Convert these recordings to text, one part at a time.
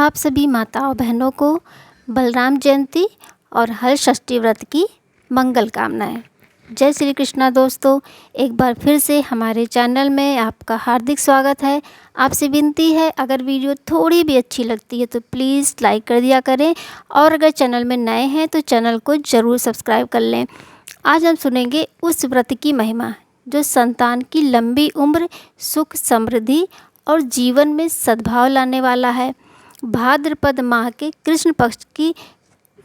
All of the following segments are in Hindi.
आप सभी माताओं बहनों को बलराम जयंती और हल षष्ठी व्रत की मंगल कामनाएं। जय श्री कृष्णा दोस्तों, एक बार फिर से हमारे चैनल में आपका हार्दिक स्वागत है। आपसे विनती है, अगर वीडियो थोड़ी भी अच्छी लगती है तो प्लीज़ लाइक कर दिया करें और अगर चैनल में नए हैं तो चैनल को ज़रूर सब्सक्राइब कर लें। आज हम सुनेंगे उस व्रत की महिमा जो संतान की लंबी उम्र, सुख, समृद्धि और जीवन में सद्भाव लाने वाला है। भाद्रपद माह के कृष्ण पक्ष की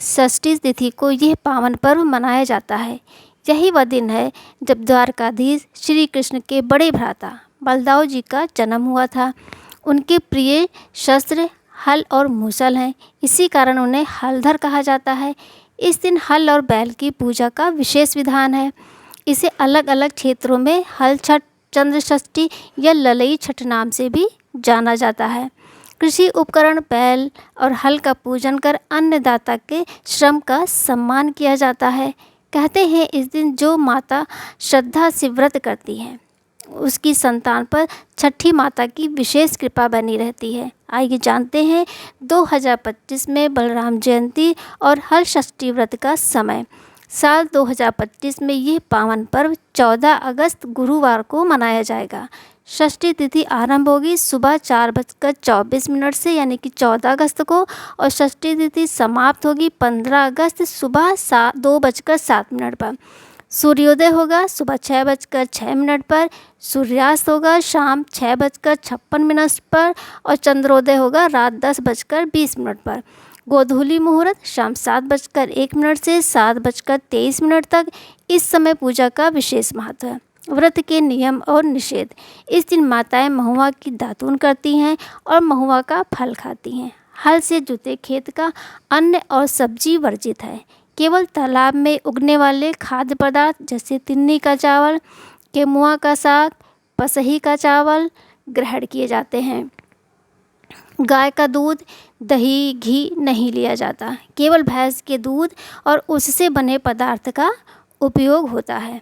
षष्ठी तिथि को यह पावन पर्व मनाया जाता है। यही वह दिन है जब द्वारकाधीश श्री कृष्ण के बड़े भ्राता बलदाऊ जी का जन्म हुआ था। उनके प्रिय शस्त्र हल और मूसल हैं, इसी कारण उन्हें हलधर कहा जाता है। इस दिन हल और बैल की पूजा का विशेष विधान है। इसे अलग अलग क्षेत्रों में हल छठ, चंद्र षष्ठी या ललई छठ नाम से भी जाना जाता है। कृषि उपकरण बैल और हल का पूजन कर अन्नदाता के श्रम का सम्मान किया जाता है। कहते हैं इस दिन जो माता श्रद्धा से व्रत करती है उसकी संतान पर छठी माता की विशेष कृपा बनी रहती है। आइए जानते हैं 2025 में बलराम जयंती और हल षष्ठी व्रत का समय। साल 2025 में ये पावन पर्व 14 अगस्त गुरुवार को मनाया जाएगा। षष्ठी तिथि आरंभ होगी सुबह 4:24 से, यानी कि 14 अगस्त को, और षष्ठी तिथि समाप्त होगी 15 अगस्त सुबह 2:07 पर। सूर्योदय होगा सुबह 6:06 पर, सूर्यास्त होगा शाम 6:56 पर और चंद्रोदय होगा रात 10:20 पर। गोधूली मुहूर्त शाम 7:01 से 7:23 तक। इस समय पूजा का विशेष महत्व है। व्रत के नियम और निषेध। इस दिन माताएं महुआ की दातून करती हैं और महुआ का फल खाती हैं। हल से जुते खेत का अन्न और सब्जी वर्जित है। केवल तालाब में उगने वाले खाद्य पदार्थ जैसे तिन्नी का चावल, केमुआ का साग, पसही का चावल ग्रहण किए जाते हैं। गाय का दूध, दही, घी नहीं लिया जाता। केवल भैंस के दूध और उससे बने पदार्थ का उपयोग होता है।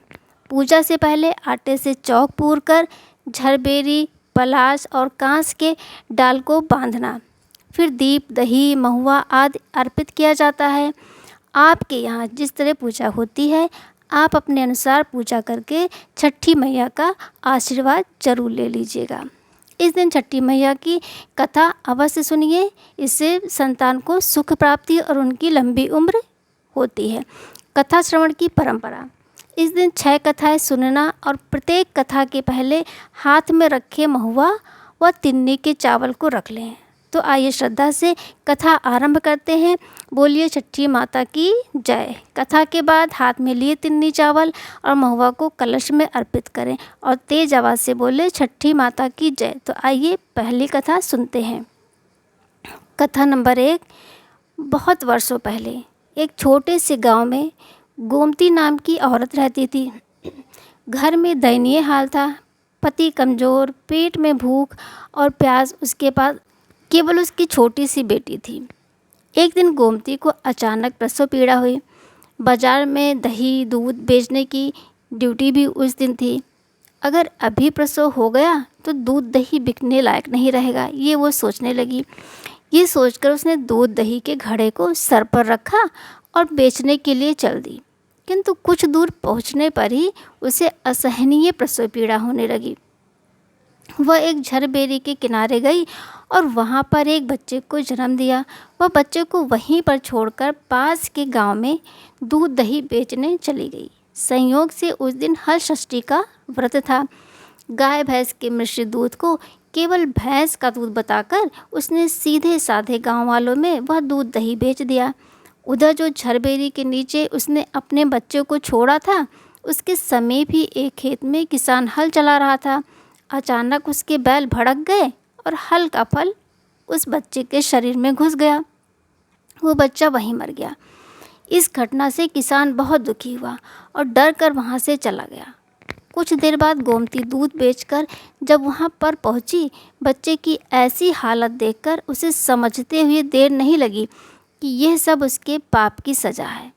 पूजा से पहले आटे से चौक पूरकर झरबेरी, पलाश और कांस के डाल को बांधना, फिर दीप, दही, महुआ आदि अर्पित किया जाता है। आपके यहाँ जिस तरह पूजा होती है आप अपने अनुसार पूजा करके छठी मैया का आशीर्वाद जरूर ले लीजिएगा। इस दिन छठी मैया की कथा अवश्य सुनिए, इससे संतान को सुख प्राप्ति और उनकी लंबी उम्र होती है। कथा श्रवण की परंपरा। इस दिन 6 कथाएं सुनना और प्रत्येक कथा के पहले हाथ में रखे महुआ व तिन्नी के चावल को रख लें। तो आइए श्रद्धा से कथा आरंभ करते हैं। बोलिए छठी माता की जय। कथा के बाद हाथ में लिए तिन्नी चावल और महुआ को कलश में अर्पित करें और तेज आवाज़ से बोले छठी माता की जय। तो आइए पहली कथा सुनते हैं। कथा नंबर 1। बहुत वर्षों पहले एक छोटे से गांव में गोमती नाम की औरत रहती थी। घर में दयनीय हाल था। पति कमज़ोर, पेट में भूख और प्यास, उसके पास केवल उसकी छोटी सी बेटी थी। एक दिन गोमती को अचानक प्रसव पीड़ा हुई। बाजार में दही दूध बेचने की ड्यूटी भी उस दिन थी। अगर अभी प्रसव हो गया तो दूध दही बिकने लायक नहीं रहेगा, ये वो सोचने लगी। ये सोचकर उसने दूध दही के घड़े को सर पर रखा और बेचने के लिए चल दी। किंतु कुछ दूर पहुंचने पर ही उसे असहनीय प्रसव पीड़ा होने लगी। वह एक झरबेरी के किनारे गई और वहां पर एक बच्चे को जन्म दिया। वह बच्चे को वहीं पर छोड़कर पास के गांव में दूध दही बेचने चली गई। संयोग से उस दिन हल षष्ठी का व्रत था। गाय भैंस के मिश्रित दूध को केवल भैंस का दूध बताकर उसने सीधे साधे गांव वालों में वह दूध दही बेच दिया। उधर जो झरबेरी के नीचे उसने अपने बच्चे को छोड़ा था, उसके समीप ही एक खेत में किसान हल चला रहा था। अचानक उसके बैल भड़क गए और हल का फल उस बच्चे के शरीर में घुस गया। वो बच्चा वहीं मर गया। इस घटना से किसान बहुत दुखी हुआ और डर कर वहाँ से चला गया। कुछ देर बाद गोमती दूध बेचकर जब वहाँ पर पहुँची, बच्चे की ऐसी हालत देखकर उसे समझते हुए देर नहीं लगी कि यह सब उसके पाप की सज़ा है।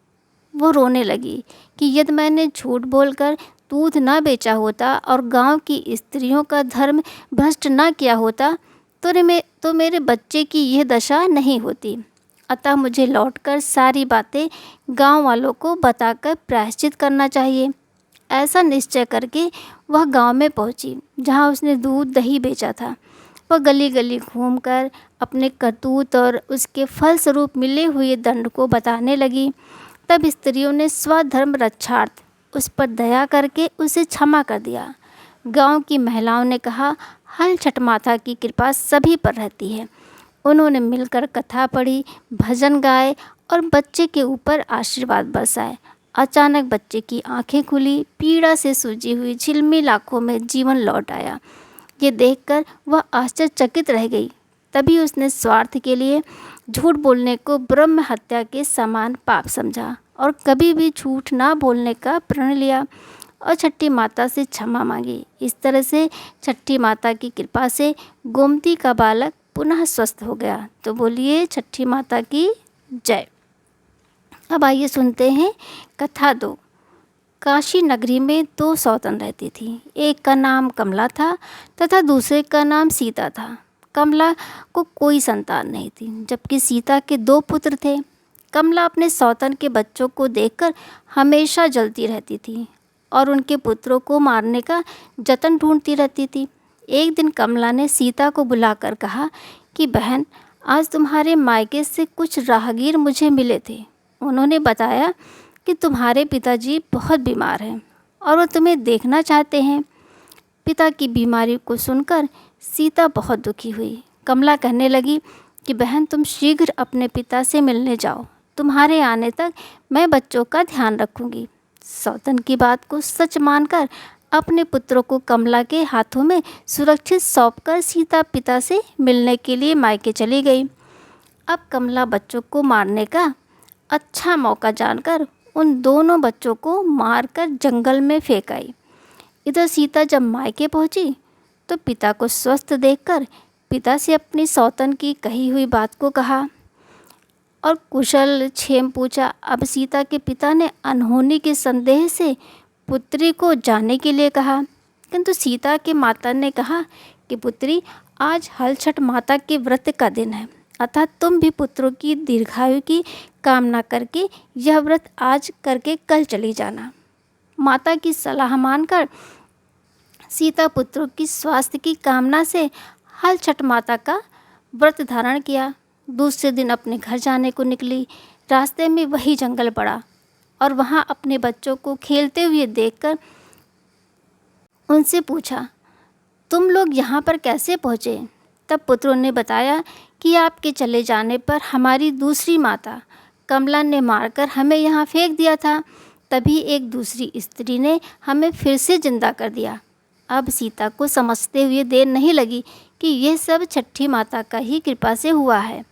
वो रोने लगी कि यदि मैंने झूठ बोलकर दूध न बेचा होता और गांव की स्त्रियों का धर्म भ्रष्ट न किया होता तो मेरे बच्चे की यह दशा नहीं होती। अतः मुझे लौटकर सारी बातें गांव वालों को बताकर प्रायश्चित करना चाहिए। ऐसा निश्चय करके वह गांव में पहुंची जहां उसने दूध दही बेचा था। वह गली गली घूमकर अपने करतूत और उसके फलस्वरूप मिले हुए दंड को बताने लगी। तब स्त्रियों ने स्वधर्म रक्षार्थ उस पर दया करके उसे क्षमा कर दिया। गांव की महिलाओं ने कहा, हल छठ माता की कृपा सभी पर रहती है। उन्होंने मिलकर कथा पढ़ी, भजन गाए और बच्चे के ऊपर आशीर्वाद बरसाए। अचानक बच्चे की आंखें खुली, पीड़ा से सूजी हुई झिलमिल आँखों में जीवन लौट आया। ये देखकर वह आश्चर्यचकित रह गई। तभी उसने स्वार्थ के लिए झूठ बोलने को ब्रह्म हत्या के समान पाप समझा और कभी भी झूठ ना बोलने का प्रण लिया और छठी माता से क्षमा मांगी। इस तरह से छठी माता की कृपा से गोमती का बालक पुनः स्वस्थ हो गया। तो बोलिए छठी माता की जय। अब आइए सुनते हैं कथा 2। काशी नगरी में 2 सौतन रहती थी। एक का नाम कमला था तथा दूसरे का नाम सीता था। कमला को कोई संतान नहीं थी, जबकि सीता के 2 पुत्र थे। कमला अपने सौतन के बच्चों को देखकर हमेशा जलती रहती थी और उनके पुत्रों को मारने का जतन ढूंढती रहती थी। एक दिन कमला ने सीता को बुलाकर कहा कि बहन, आज तुम्हारे मायके से कुछ राहगीर मुझे मिले थे। उन्होंने बताया कि तुम्हारे पिताजी बहुत बीमार हैं और वो तुम्हें देखना चाहते हैं। पिता की बीमारी को सुनकर सीता बहुत दुखी हुई। कमला कहने लगी कि बहन, तुम शीघ्र अपने पिता से मिलने जाओ। तुम्हारे आने तक मैं बच्चों का ध्यान रखूंगी। सौतन की बात को सच मानकर अपने पुत्रों को कमला के हाथों में सुरक्षित सौंपकर सीता पिता से मिलने के लिए मायके चली गई। अब कमला बच्चों को मारने का अच्छा मौका जानकर उन दोनों बच्चों को मारकर जंगल में फेंक आई। इधर सीता जब मायके पहुंची तो पिता को स्वस्थ देखकर पिता से अपनी सौतन की कही हुई बात को कहा और कुशल क्षेम पूछा। अब सीता के पिता ने अनहोनी के संदेह से पुत्री को जाने के लिए कहा, किंतु सीता के माता ने कहा कि पुत्री, आज हल छठ माता के व्रत का दिन है, अतः तुम भी पुत्रों की दीर्घायु की कामना करके यह व्रत आज करके कल चली जाना। माता की सलाह मानकर सीता पुत्रों की स्वास्थ्य की कामना से हल छठ माता का व्रत धारण किया। दूसरे दिन अपने घर जाने को निकली। रास्ते में वही जंगल पड़ा और वहाँ अपने बच्चों को खेलते हुए देखकर उनसे पूछा, तुम लोग यहाँ पर कैसे पहुँचे? तब पुत्रों ने बताया कि आपके चले जाने पर हमारी दूसरी माता कमला ने मारकर हमें यहाँ फेंक दिया था। तभी एक दूसरी स्त्री ने हमें फिर से जिंदा कर दिया। अब सीता को समझते हुए देर नहीं लगी कि यह सब छठी माता का ही कृपा से हुआ है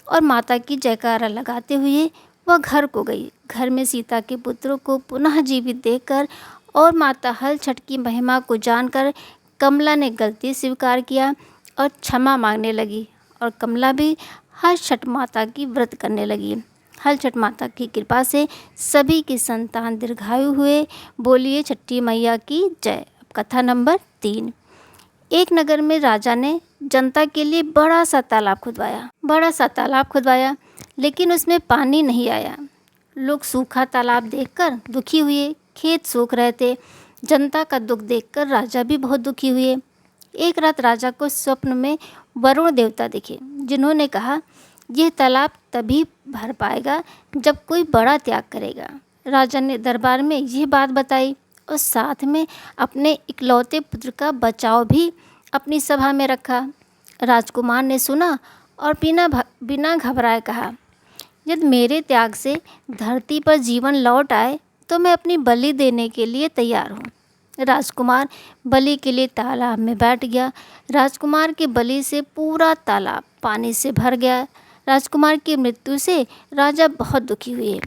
और माता की जयकारा लगाते हुए वह घर को गई। घर में सीता के पुत्रों को पुनः जीवित देखकर और माता हल छठ की महिमा को जानकर कमला ने गलती स्वीकार किया और क्षमा मांगने लगी और कमला भी हल छठ माता की व्रत करने लगी। हल छठ माता की कृपा से सभी की संतान दीर्घायु हुए। बोलिए छठी मैया की जय। कथा नंबर 3। एक नगर में राजा ने जनता के लिए बड़ा सा तालाब खुदवाया, लेकिन उसमें पानी नहीं आया। लोग सूखा तालाब देखकर दुखी हुए। खेत सूख रहे थे। जनता का दुख देखकर राजा भी बहुत दुखी हुए। एक रात राजा को स्वप्न में वरुण देवता दिखे, जिन्होंने कहा, यह तालाब तभी भर पाएगा जब कोई बड़ा त्याग करेगा। राजा ने दरबार में यह बात बताई और साथ में अपने इकलौते पुत्र का बचाव भी अपनी सभा में रखा। राजकुमार ने सुना और बिना घबराए कहा, यदि मेरे त्याग से धरती पर जीवन लौट आए तो मैं अपनी बलि देने के लिए तैयार हूँ। राजकुमार बलि के लिए तालाब में बैठ गया। राजकुमार के बलि से पूरा तालाब पानी से भर गया। राजकुमार की मृत्यु से राजा बहुत दुखी हुए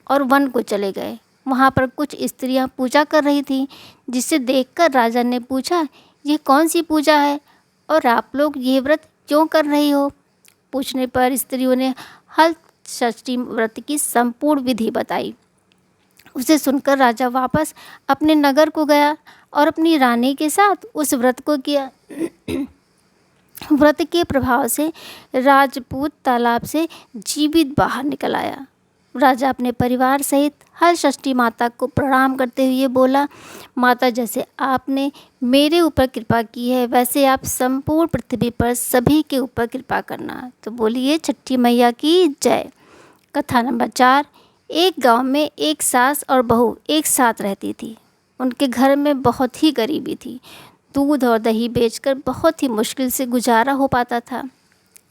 और वन को चले गए। वहाँ पर कुछ स्त्रियाँ पूजा कर रही थीं, जिसे देखकर राजा ने पूछा, यह कौन सी पूजा है और आप लोग ये व्रत क्यों कर रही हो? पूछने पर स्त्रियों ने हल षष्ठी व्रत की संपूर्ण विधि बताई। उसे सुनकर राजा वापस अपने नगर को गया और अपनी रानी के साथ उस व्रत को किया। व्रत के प्रभाव से राजपूत तालाब से जीवित बाहर निकल आया। राजा अपने परिवार सहित हलषष्ठी माता को प्रणाम करते हुए बोला, माता, जैसे आपने मेरे ऊपर कृपा की है वैसे आप संपूर्ण पृथ्वी पर सभी के ऊपर कृपा करना। तो बोलिए छठी मैया की जय। कथा नंबर 4। एक गांव में एक सास और बहू एक साथ रहती थी। उनके घर में बहुत ही गरीबी थी। दूध और दही बेचकर बहुत ही मुश्किल से गुजारा हो पाता था।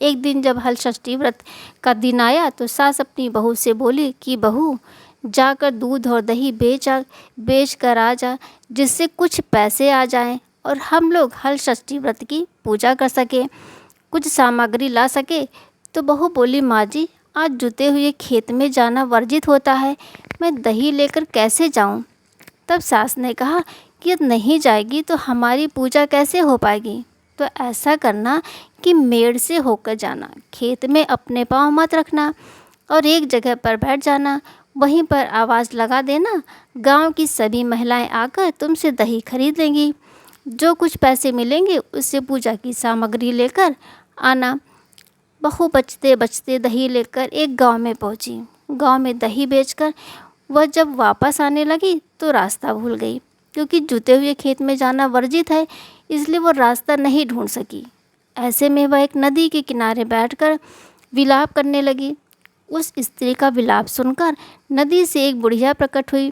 एक दिन जब हलषष्ठी व्रत का दिन आया तो सास अपनी बहू से बोली कि बहू, जाकर दूध और दही बेच कर आ जा, जिससे कुछ पैसे आ जाएं और हम लोग हलषष्ठी व्रत की पूजा कर सके, कुछ सामग्री ला सके। तो बहू बोली, माँ जी, आज जुते हुए खेत में जाना वर्जित होता है, मैं दही लेकर कैसे जाऊं? तब सास ने कहा कि नहीं जाएगी तो हमारी पूजा कैसे हो पाएगी। तो ऐसा करना कि मेड़ से होकर जाना, खेत में अपने पाँव मत रखना और एक जगह पर बैठ जाना, वहीं पर आवाज़ लगा देना, गांव की सभी महिलाएं आकर तुमसे दही खरीद लेंगी, जो कुछ पैसे मिलेंगे उससे पूजा की सामग्री लेकर आना। बहू बचते बचते दही लेकर एक गांव में पहुंची। गांव में दही बेचकर वह जब वापस आने लगी तो रास्ता भूल गई, क्योंकि जुते हुए खेत में जाना वर्जित है, इसलिए वो रास्ता नहीं ढूंढ सकी। ऐसे में वह एक नदी के किनारे बैठकर विलाप करने लगी। उस स्त्री का विलाप सुनकर नदी से एक बुढ़िया प्रकट हुई।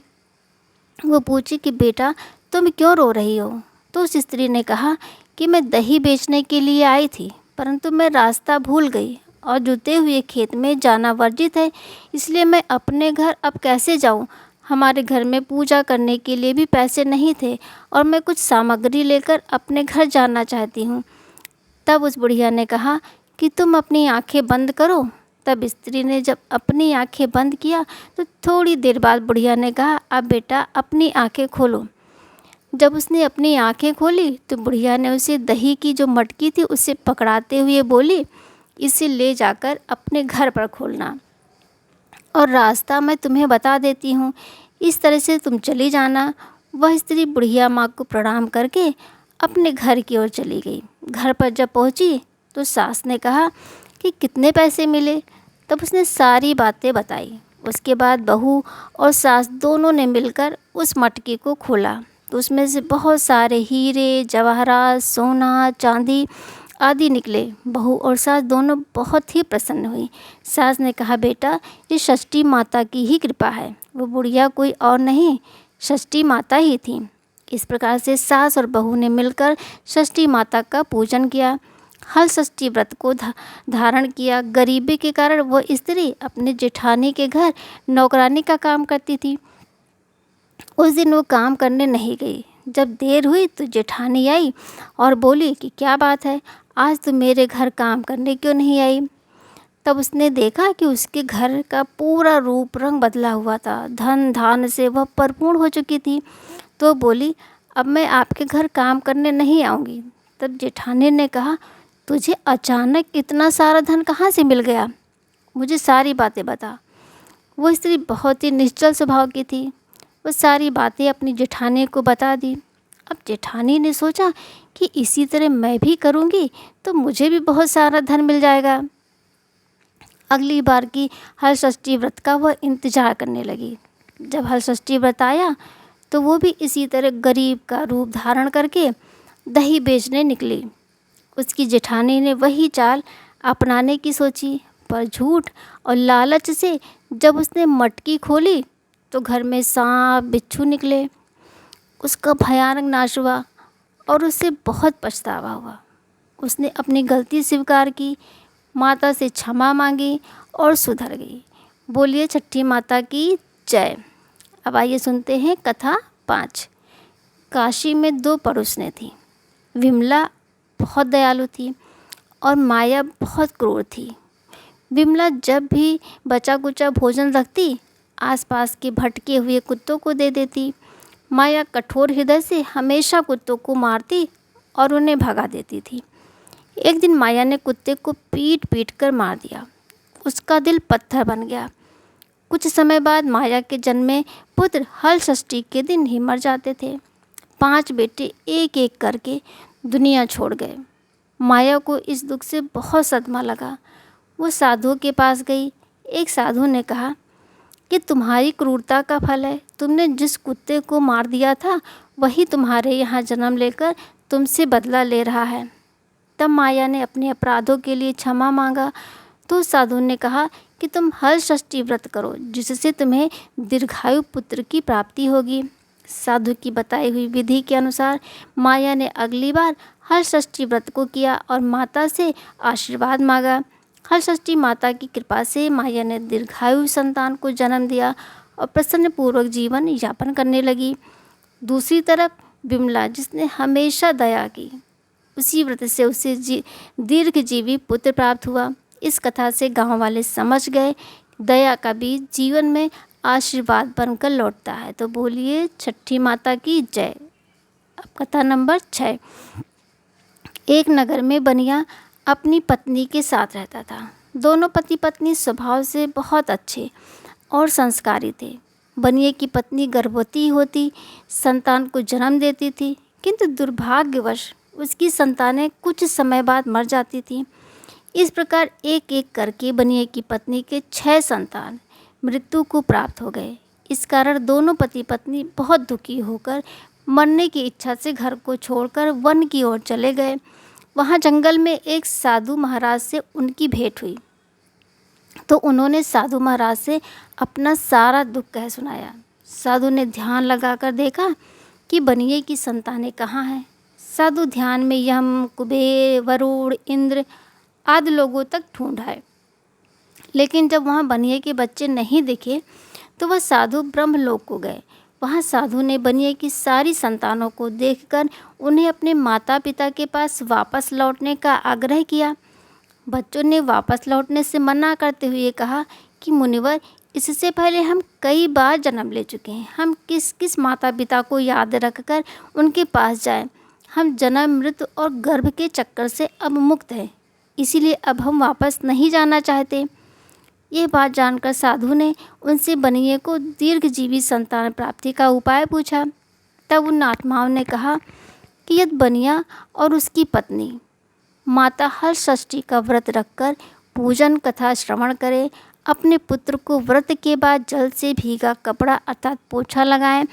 वो पूछी कि बेटा, तुम क्यों रो रही हो? तो उस स्त्री ने कहा कि मैं दही बेचने के लिए आई थी, परंतु मैं रास्ता भूल गई और जुते हुए खेत में जाना वर्जित है, इसलिए मैं अपने घर अब कैसे जाऊं? हमारे घर में पूजा करने के लिए भी पैसे नहीं थे और मैं कुछ सामग्री लेकर अपने घर जाना चाहती हूँ। तब उस बुढ़िया ने कहा कि तुम अपनी आंखें बंद करो। तब स्त्री ने जब अपनी आंखें बंद किया तो थोड़ी देर बाद बुढ़िया ने कहा, अब बेटा अपनी आंखें खोलो। जब उसने अपनी आंखें खोली तो बुढ़िया ने उसे दही की जो मटकी थी उसे पकड़ाते हुए बोली, इसे ले जाकर अपने घर पर खोलना और रास्ता मैं तुम्हें बता देती हूँ, इस तरह से तुम चली जाना। वह स्त्री बुढ़िया माँ को प्रणाम करके अपने घर की ओर चली गई। घर पर जब पहुँची तो सास ने कहा कि कितने पैसे मिले। तब उसने सारी बातें बताई। उसके बाद बहू और सास दोनों ने मिलकर उस मटकी को खोला तो उसमें से बहुत सारे हीरे, जवाहरात, सोना, चांदी आदि निकले। बहू और सास दोनों बहुत ही प्रसन्न हुई। सास ने कहा, बेटा, ये षष्ठी माता की ही कृपा है। वो बुढ़िया कोई और नहीं, षष्ठी माता ही थी। इस प्रकार से सास और बहू ने मिलकर षष्ठी माता का पूजन किया, हलषष्ठी व्रत को धारण किया। गरीबी के कारण वह स्त्री अपने जेठानी के घर नौकरानी का काम करती थी। उस दिन वो काम करने नहीं गई। जब देर हुई तो जेठानी आई और बोली कि क्या बात है, आज तो मेरे घर काम करने क्यों नहीं आई? तब उसने देखा कि उसके घर का पूरा रूप रंग बदला हुआ था, धन धान से वह परिपूर्ण हो चुकी थी। तो बोली, अब मैं आपके घर काम करने नहीं आऊँगी। तब जेठानी ने कहा, तुझे अचानक इतना सारा धन कहाँ से मिल गया? मुझे सारी बातें बता। वो स्त्री बहुत ही निश्चल स्वभाव की थी। वो सारी बातें अपनी जेठानी को बता दी। अब जेठानी ने सोचा कि इसी तरह मैं भी करूँगी तो मुझे भी बहुत सारा धन मिल जाएगा। अगली बार की हलषष्ठी व्रत का वह इंतज़ार करने लगी। जब हलषष्ठी व्रत आया तो वो भी इसी तरह गरीब का रूप धारण करके दही बेचने निकली। उसकी जेठानी ने वही चाल अपनाने की सोची, पर झूठ और लालच से जब उसने मटकी खोली तो घर में सांप बिच्छू निकले। उसका भयानक नाश हुआ और उसे बहुत पछतावा हुआ। उसने अपनी गलती स्वीकार की, माता से क्षमा मांगी और सुधर गई। बोलिए छठी माता की जय। अब आइए सुनते हैं कथा 5। काशी में 2 पड़ोसनें थीं। विमला बहुत दयालु थी और माया बहुत क्रूर थी। विमला जब भी बचा कुचा भोजन रखती, आसपास के भटके हुए कुत्तों को दे देती। माया कठोर हृदय से हमेशा कुत्तों को मारती और उन्हें भगा देती थी। एक दिन माया ने कुत्ते को पीट पीट कर मार दिया। उसका दिल पत्थर बन गया। कुछ समय बाद माया के जन्मे पुत्र हलषष्ठी के दिन ही मर जाते थे। 5 बेटे एक एक करके दुनिया छोड़ गए। माया को इस दुख से बहुत सदमा लगा। वो साधु के पास गई। एक साधु ने कहा कि तुम्हारी क्रूरता का फल है। तुमने जिस कुत्ते को मार दिया था वही तुम्हारे यहाँ जन्म लेकर तुमसे बदला ले रहा है। तब माया ने अपने अपराधों के लिए क्षमा मांगा तो साधु ने कहा कि तुम हल षष्ठी व्रत करो, जिससे तुम्हें दीर्घायु पुत्र की प्राप्ति होगी। साधु की बताई हुई विधि के अनुसार माया ने अगली बार हल षष्ठी व्रत को किया और माता से आशीर्वाद मांगा। हल षष्ठी माता की कृपा से माया ने दीर्घायु संतान को जन्म दिया और प्रसन्नपूर्वक जीवन यापन करने लगी। दूसरी तरफ विमला, जिसने हमेशा दया की, उसी व्रत से उसे दीर्घजीवी पुत्र प्राप्त हुआ। इस कथा से गांव वाले समझ गए दया का बीज जीवन में आशीर्वाद बनकर लौटता है। तो बोलिए छठी माता की जय। अब कथा नंबर 6। एक नगर में बनिया अपनी पत्नी के साथ रहता था। दोनों पति पत्नी स्वभाव से बहुत अच्छे और संस्कारी थे। बनिए की पत्नी गर्भवती होती संतान को जन्म देती थी, किंतु दुर्भाग्यवश उसकी संतानें कुछ समय बाद मर जाती थीं। इस प्रकार एक एक करके बनिए की पत्नी के 6 संतान मृत्यु को प्राप्त हो गए। इस कारण दोनों पति पत्नी बहुत दुखी होकर मरने की इच्छा से घर को छोड़कर वन की ओर चले गए। वहाँ जंगल में एक साधु महाराज से उनकी भेंट हुई तो उन्होंने साधु महाराज से अपना सारा दुख कह सुनाया। साधु ने ध्यान लगाकर देखा कि बनिए की संतानें कहाँ हैं। साधु ध्यान में यम, कुबेर, वरुण, इंद्र आदि लोगों तक ढूंढाए, लेकिन जब वहाँ बनिए के बच्चे नहीं दिखे तो वह साधु ब्रह्मलोक को गए। वहाँ साधु ने बनिए की सारी संतानों को देखकर उन्हें अपने माता पिता के पास वापस लौटने का आग्रह किया। बच्चों ने वापस लौटने से मना करते हुए कहा कि मुनिवर, इससे पहले हम कई बार जन्म ले चुके हैं। हम किस किस माता पिता को याद रखकर उनके पास जाएं। हम जन्म, मृत्यु और गर्भ के चक्कर से अब मुक्त हैं, इसीलिए अब हम वापस नहीं जाना चाहते। यह बात जानकर साधु ने उनसे बनिए को दीर्घजीवी संतान प्राप्ति का उपाय पूछा। तब उन आत्माओं ने कहा कि यदि बनिया और उसकी पत्नी माता हल षष्ठी का व्रत रखकर पूजन कथा श्रवण करें, अपने पुत्र को व्रत के बाद जल से भीगा कपड़ा अर्थात पोछा लगाएं,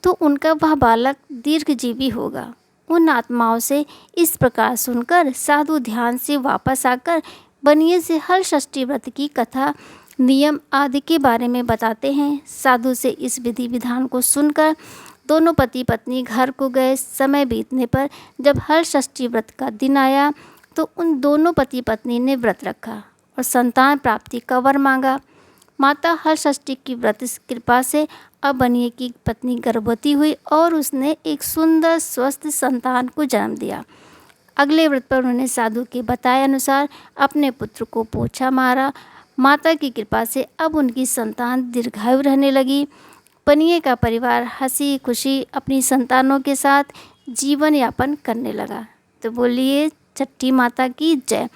तो उनका वह बालक दीर्घजीवी होगा। उन आत्माओं से इस प्रकार सुनकर साधु ध्यान से वापस आकर बनिए से हल षष्ठी व्रत की कथा, नियम आदि के बारे में बताते हैं। साधु से इस विधि विधान को सुनकर दोनों पति पत्नी घर को गए। समय बीतने पर जब हल षष्ठी व्रत का दिन आया तो उन दोनों पति पत्नी ने व्रत रखा और संतान प्राप्ति का वर मांगा। माता हल षष्ठी की व्रत कृपा से अब बनिए की पत्नी गर्भवती हुई और उसने एक सुंदर स्वस्थ संतान को जन्म दिया। अगले व्रत पर उन्होंने साधु के बताए अनुसार अपने पुत्र को पोछा मारा। माता की कृपा से अब उनकी संतान दीर्घायु रहने लगी। बनिए का परिवार हंसी खुशी अपनी संतानों के साथ जीवन यापन करने लगा। तो बोलिए छठी माता की जय।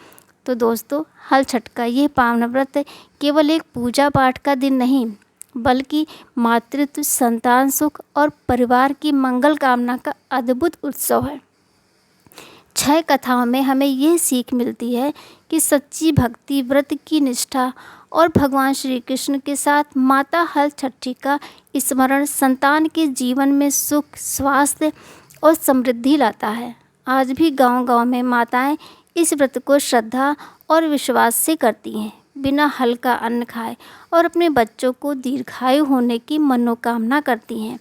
तो दोस्तों, हल छठ का ये पावन व्रत केवल एक पूजा पाठ का दिन नहीं, बल्कि मातृत्व, संतान सुख और परिवार की मंगल कामना का अद्भुत उत्सव है। 6 कथाओं में हमें यह सीख मिलती है कि सच्ची भक्ति, व्रत की निष्ठा और भगवान श्री कृष्ण के साथ माता हल छठी का स्मरण संतान के जीवन में सुख, स्वास्थ्य और समृद्धि लाता है। आज भी गांव-गांव में माताएं इस व्रत को श्रद्धा और विश्वास से करती हैं, बिना हल का अन्न खाए, और अपने बच्चों को दीर्घायु होने की मनोकामना करती हैं।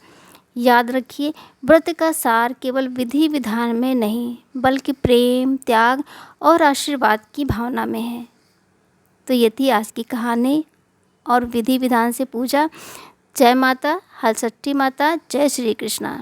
याद रखिए, व्रत का सार केवल विधि विधान में नहीं, बल्कि प्रेम, त्याग और आशीर्वाद की भावना में है। तो ये थी आज की कहानी और विधि विधान से पूजा। जय माता हल छठी माता, जय श्री कृष्णा।